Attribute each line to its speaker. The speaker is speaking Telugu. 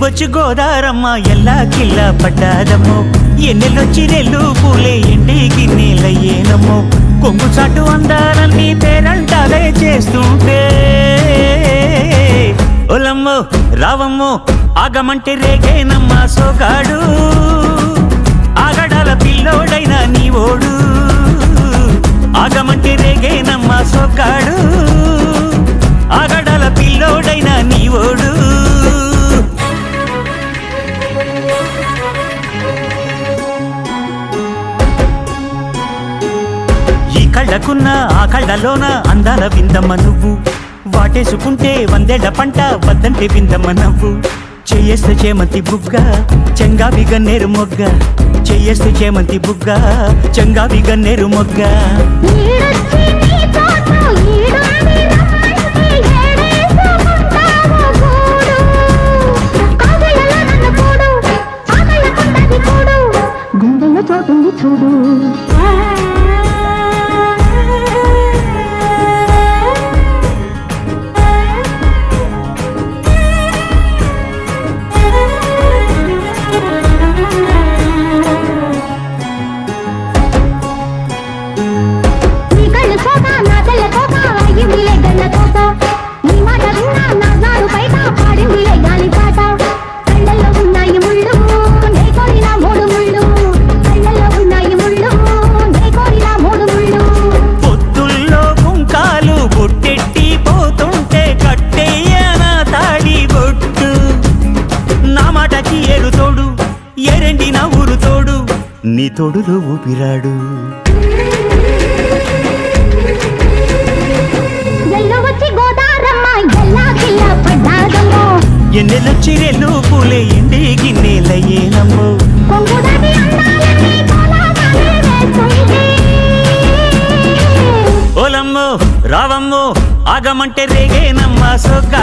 Speaker 1: వచ్చి గోదారమ్మ ఎల్లా కిల్లా పడ్డాదమ్మో ఎన్నెల్లొచ్చి రెల్లు పూలే ఎండి గిన్నెలయ్యేనమ్మో కొంగు చాటు అందాలన్నీ పేరంటాలే చేస్తుంటే ఒలమ్మో రావమ్మో ఆగమంటే రేగేనమ్మా సోగాడు ఆగడాల పిల్లోడైనా నీ ఓడు ఆగమంటే రేగేనమ్మా సోగాడు ఆగడాల పిల్లోడైనా నీ ఓడు ఈ కళ్ళకున్న ఆ కళ్ళలోన అందాల విందమ్మ నువ్వు వాటేసుకుంటే వందేళ్ల పంట వద్దంటే విందమ్మ నవ్వు చెయ్యేస్తే చేమంతి బుగ్గ చెంగావి గన్నేరు మొగ్గ చెయ్యేస్తే చేమంతి బుగ్గ చెంగావి గన్నేరు మొగ్గ
Speaker 2: చూడు నీ తోడులో ఊపిరాడు ఎన్నెలొచ్చి రెల్లు పూలే ఎండి గిన్నెలయ్యేనమ్మో ఓలమ్మో రావమ్మో ఆగమంటే రేగేనమ్మా సొక్క